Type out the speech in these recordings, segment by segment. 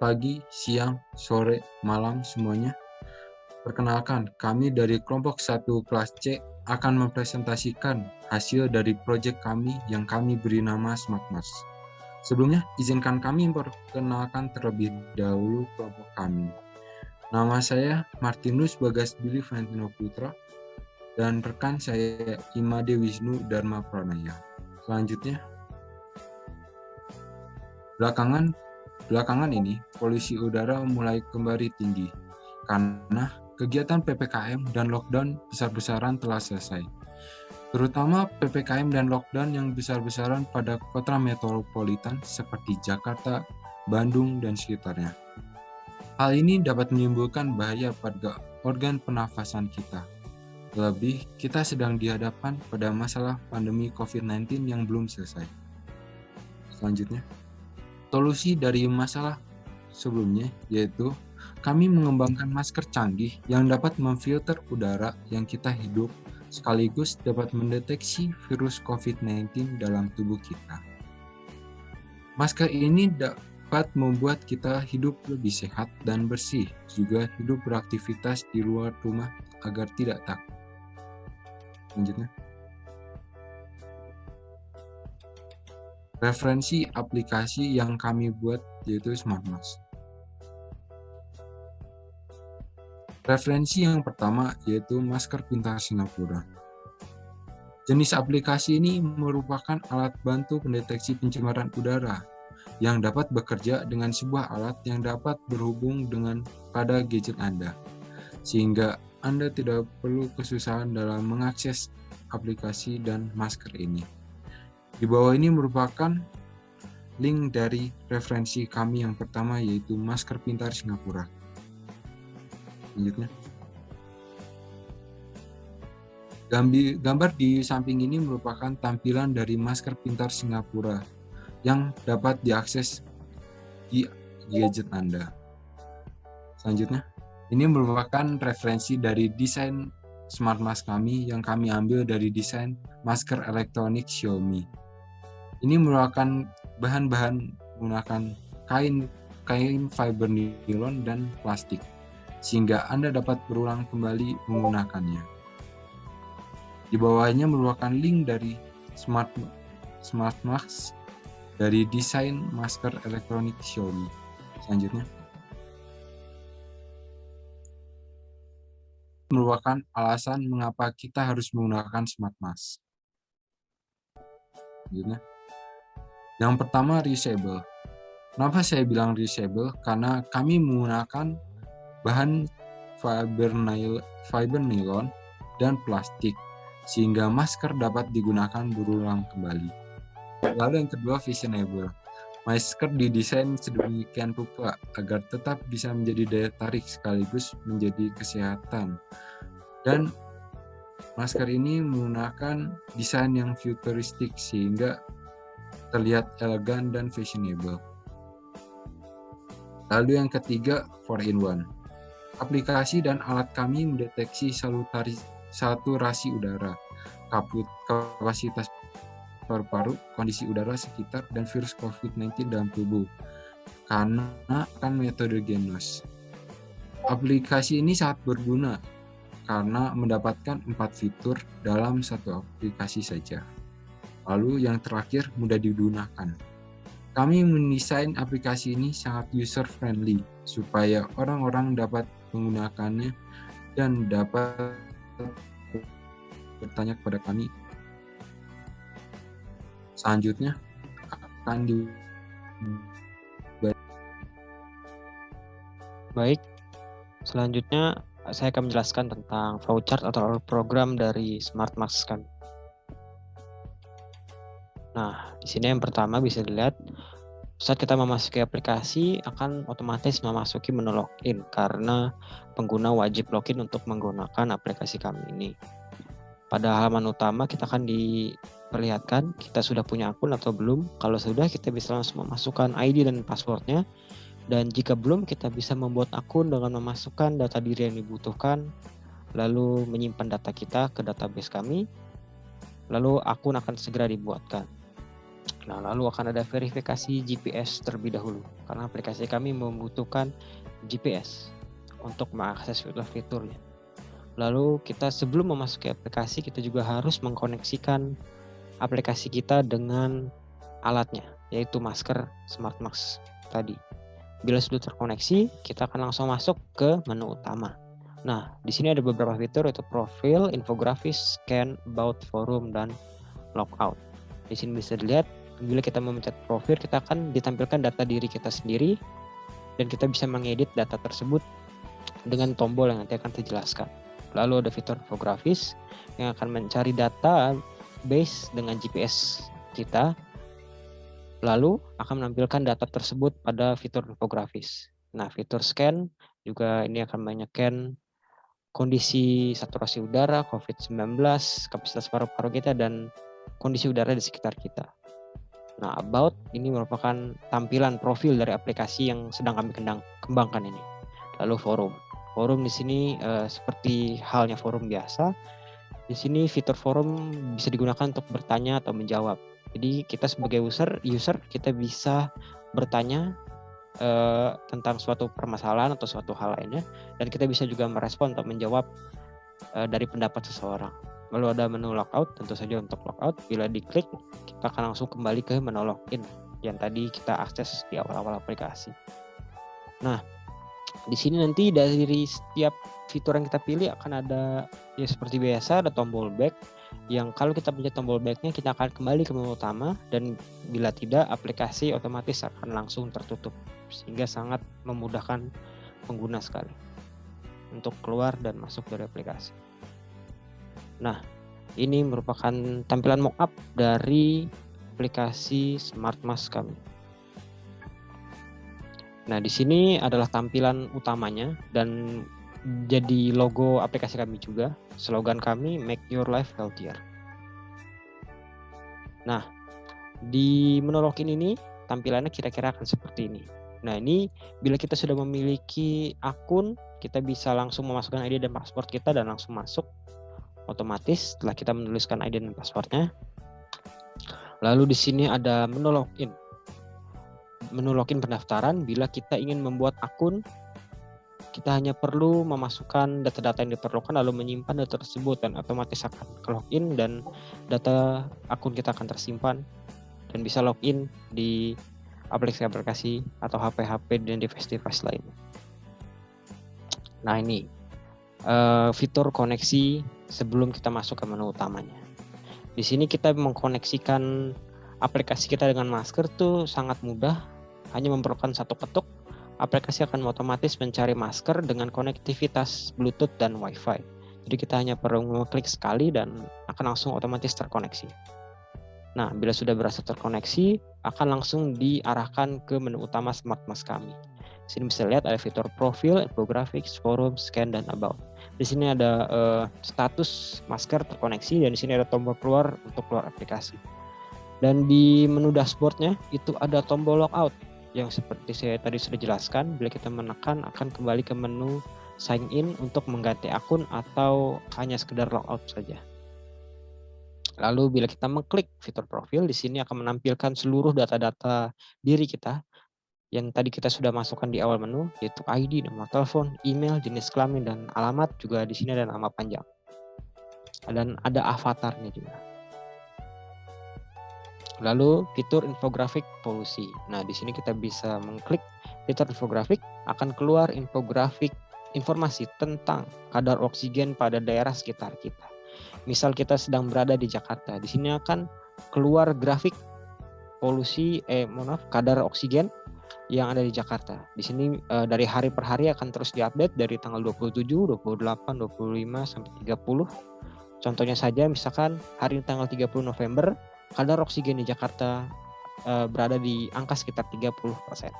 pagi, siang, sore, malam semuanya. Perkenalkan, kami dari kelompok 1 kelas C akan mempresentasikan hasil dari proyek kami yang kami beri nama SmartMas. Sebelumnya, izinkan kami memperkenalkan terlebih dahulu kelompok kami. Nama saya Martinus Bagas Billy Valentino Putra dan rekan saya Imade Wisnu Dharma Pranaya. Selanjutnya, belakangan ini polusi udara mulai kembali tinggi karena kegiatan PPKM dan lockdown besar-besaran telah selesai. Terutama PPKM dan lockdown yang besar-besaran pada kota metropolitan seperti Jakarta, Bandung, dan sekitarnya. Hal ini dapat menimbulkan bahaya pada organ pernafasan kita. Terlebih, kita sedang dihadapkan pada masalah pandemi COVID-19 yang belum selesai. Selanjutnya, solusi dari masalah sebelumnya yaitu kami mengembangkan masker canggih yang dapat memfilter udara yang kita hidup sekaligus dapat mendeteksi virus COVID-19 dalam tubuh kita. Masker ini dapat membuat kita hidup lebih sehat dan bersih, juga hidup beraktivitas di luar rumah agar tidak takut. Selanjutnya, referensi aplikasi yang kami buat yaitu SmartMas. Referensi yang pertama yaitu Masker Pintar Singapura. Jenis aplikasi ini merupakan alat bantu pendeteksi pencemaran udara yang dapat bekerja dengan sebuah alat yang dapat berhubung dengan pada gadget Anda, sehingga Anda tidak perlu kesusahan dalam mengakses aplikasi dan masker ini. Di bawah ini merupakan link dari referensi kami yang pertama yaitu Masker Pintar Singapura. Selanjutnya, gambar di samping ini merupakan tampilan dari masker pintar Singapura yang dapat diakses di gadget Anda. Selanjutnya, ini merupakan referensi dari desain SmartMas kami yang kami ambil dari desain masker elektronik Xiaomi. Ini merupakan bahan-bahan menggunakan kain fiber nilon dan plastik, sehingga Anda dapat berulang kembali menggunakannya. Di bawahnya merupakan link dari SmartMas dari desain masker elektronik Xiaomi. Selanjutnya, merupakan alasan mengapa kita harus menggunakan SmartMas. Selanjutnya, yang pertama reusable. Kenapa saya bilang reusable? Karena kami menggunakan bahan fiber nilon dan plastik, sehingga masker dapat digunakan berulang kembali. Lalu yang kedua, fashionable. Masker didesain sedemikian rupa agar tetap bisa menjadi daya tarik sekaligus menjadi kesehatan. Dan masker ini menggunakan desain yang futuristik sehingga terlihat elegan dan fashionable. Lalu yang ketiga, 4-in-1. Aplikasi dan alat kami mendeteksi saturasi udara, kapasitas paru-paru, kondisi udara sekitar, dan virus COVID-19 dalam tubuh karena akan metode Genos. Aplikasi ini sangat berguna karena mendapatkan 4 fitur dalam satu aplikasi saja. Lalu yang terakhir, mudah digunakan. Kami mendesain aplikasi ini sangat user-friendly supaya orang-orang dapat menggunakannya dan dapat bertanya kepada kami. Selanjutnya akan Baik, selanjutnya saya akan menjelaskan tentang flowchart atau program dari SmartMas kami. Nah, di sini yang pertama bisa dilihat saat kita memasuki aplikasi akan otomatis memasuki menu login karena pengguna wajib login untuk menggunakan aplikasi kami ini. Pada halaman utama kita akan diperlihatkan kita sudah punya akun atau belum. Kalau sudah, kita bisa langsung memasukkan ID dan passwordnya. Dan jika belum, kita bisa membuat akun dengan memasukkan data diri yang dibutuhkan, lalu menyimpan data kita ke database kami, lalu akun akan segera dibuatkan. Nah, lalu akan ada verifikasi GPS terlebih dahulu karena aplikasi kami membutuhkan GPS untuk mengakses fitur-fiturnya. Lalu kita sebelum memasuki aplikasi, kita juga harus mengkoneksikan aplikasi kita dengan alatnya, yaitu masker Smart Mask tadi. Bila sudah terkoneksi, kita akan langsung masuk ke menu utama. Nah, di sini ada beberapa fitur, yaitu profil, infografis, scan, about, forum, dan logout. Di sini bisa dilihat, bila kita memencet profil, kita akan ditampilkan data diri kita sendiri, dan kita bisa mengedit data tersebut dengan tombol yang nanti akan dijelaskan. Lalu ada fitur infografis yang akan mencari data base dengan GPS kita, lalu akan menampilkan data tersebut pada fitur infografis. Nah, fitur scan juga ini akan menycan kondisi saturasi udara, COVID-19, kapasitas paru-paru kita, dan kondisi udara di sekitar kita. Nah, about ini merupakan tampilan profil dari aplikasi yang sedang kami kembangkan ini. Lalu forum. Forum di sini seperti halnya forum biasa. Di sini fitur forum bisa digunakan untuk bertanya atau menjawab. Jadi kita sebagai user kita bisa bertanya tentang suatu permasalahan atau suatu hal lainnya, dan kita bisa juga merespon atau menjawab dari pendapat seseorang. Lalu ada menu logout, tentu saja untuk logout bila diklik kita akan langsung kembali ke menu login yang tadi kita akses di awal-awal aplikasi. Nah, di sini nanti dari setiap fitur yang kita pilih akan ada ya seperti biasa ada tombol back yang kalau kita pencet tombol back-nya kita akan kembali ke menu utama, dan bila tidak aplikasi otomatis akan langsung tertutup, sehingga sangat memudahkan pengguna sekali untuk keluar dan masuk dari aplikasi. Nah, ini merupakan tampilan mockup dari aplikasi Smart Mask kami. Nah, di sini adalah tampilan utamanya dan jadi logo aplikasi kami juga. Slogan kami, Make Your Life Healthier. Nah, di menu login ini tampilannya kira-kira akan seperti ini. Nah, ini bila kita sudah memiliki akun, kita bisa langsung memasukkan ID dan password kita dan langsung masuk otomatis setelah kita menuliskan ID dan passwordnya. Lalu di sini ada menu login. Menu login pendaftaran. Bila kita ingin membuat akun, kita hanya perlu memasukkan data-data yang diperlukan lalu menyimpan data tersebut dan otomatis akan ke login dan data akun kita akan tersimpan dan bisa login di aplikasi-aplikasi atau HP-HP dan device-device lainnya. Nah, ini fitur koneksi sebelum kita masuk ke menu utamanya. Di sini kita mengkoneksikan aplikasi kita dengan masker tuh sangat mudah, hanya memerlukan satu ketuk. Aplikasi akan otomatis mencari masker dengan konektivitas Bluetooth dan Wi-Fi. Jadi kita hanya perlu mengklik sekali dan akan langsung otomatis terkoneksi. Nah, bila sudah berhasil terkoneksi, akan langsung diarahkan ke menu utama Smart Mask kami. Di sini bisa lihat ada fitur profil, infografis, forum, scan, dan about. Di sini ada status masker terkoneksi dan di sini ada tombol keluar untuk keluar aplikasi. Dan di menu dashboardnya itu ada tombol logout yang seperti saya tadi sudah jelaskan. Bila kita menekan akan kembali ke menu sign in untuk mengganti akun atau hanya sekedar logout saja. Lalu bila kita mengklik fitur profil, di sini akan menampilkan seluruh data-data diri kita yang tadi kita sudah masukkan di awal menu, yaitu ID, nomor telepon, email, jenis kelamin, dan alamat. Juga di sini ada nama panjang. Dan ada avatarnya juga. Lalu fitur infografik polusi. Nah, di sini kita bisa mengklik fitur infografik, akan keluar infografik informasi tentang kadar oksigen pada daerah sekitar kita. Misal kita sedang berada di Jakarta, di sini akan keluar grafik polusi, kadar oksigen yang ada di Jakarta. Di sini dari hari per hari akan terus diupdate dari tanggal 27, 28, 25 sampai 30. Contohnya saja misalkan hari ini tanggal 30 November, kadar oksigen di Jakarta berada di angka sekitar 30%.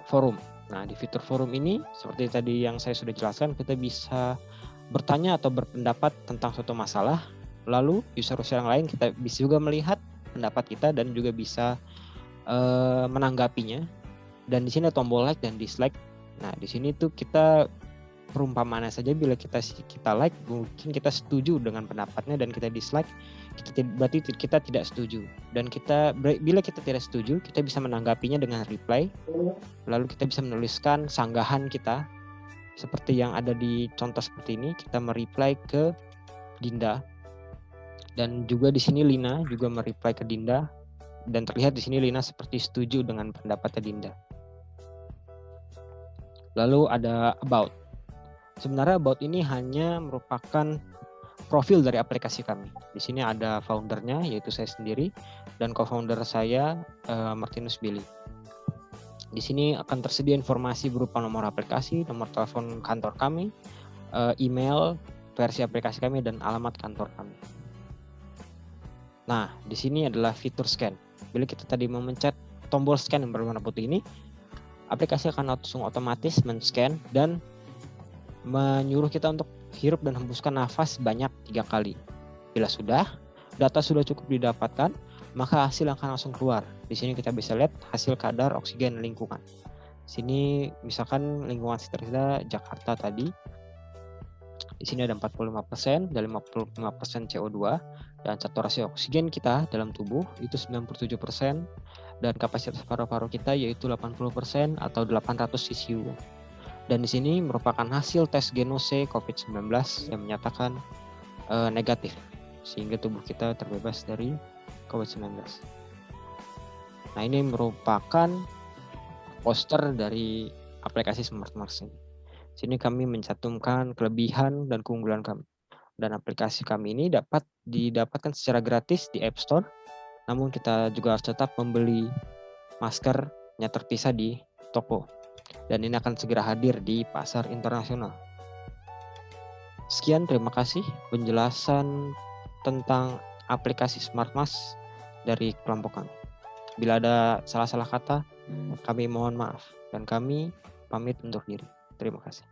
Forum. Nah, di fitur forum ini seperti tadi yang saya sudah jelaskan, kita bisa bertanya atau berpendapat tentang suatu masalah. Lalu user-user yang lain kita bisa juga melihat pendapat kita dan juga bisa menanggapinya. Dan di sini ada tombol like dan dislike. Nah, di sini tuh kita perumpamaannya saja, bila kita like, mungkin kita setuju dengan pendapatnya, dan kita dislike, berarti kita tidak setuju. Dan bila kita tidak setuju, kita bisa menanggapinya dengan reply. Lalu kita bisa menuliskan sanggahan kita, seperti yang ada di contoh seperti ini. Kita mereply ke Dinda, dan juga di sini Lina juga mereply ke Dinda, dan terlihat di sini Lina seperti setuju dengan pendapatnya Dinda. Lalu ada about. Sebenarnya about ini hanya merupakan profil dari aplikasi kami. Di sini ada foundernya, yaitu saya sendiri, dan co-founder saya, Martinus Billy. Di sini akan tersedia informasi berupa nomor aplikasi, nomor telepon kantor kami, email, versi aplikasi kami, dan alamat kantor kami. Nah, di sini adalah fitur scan. Bila kita tadi memencet tombol scan yang berwarna putih ini, aplikasi akan langsung otomatis men-scan dan menyuruh kita untuk hirup dan hembuskan nafas sebanyak 3 kali. Bila sudah, data sudah cukup didapatkan, maka hasil akan langsung keluar. Di sini kita bisa lihat hasil kadar oksigen lingkungan. Sini misalkan lingkungan sekitar kita Jakarta tadi. Di sini ada 45% dan 55% CO2, dan saturasi oksigen kita dalam tubuh itu 97%, dan kapasitas paru-paru kita yaitu 80% atau 800 ccu. Dan di sini merupakan hasil tes genose COVID-19 yang menyatakan negatif, sehingga tubuh kita terbebas dari COVID-19. Nah, ini merupakan poster dari aplikasi SmartMars ini. Sini kami mencantumkan kelebihan dan keunggulan kami. Dan aplikasi kami ini dapat didapatkan secara gratis di App Store. Namun kita juga harus tetap membeli maskernya terpisah di toko. Dan ini akan segera hadir di pasar internasional. Sekian, terima kasih penjelasan tentang aplikasi SmartMars dari kelompok kami. Bila ada salah-salah kata, kami mohon maaf, dan kami pamit undur diri. Terima kasih.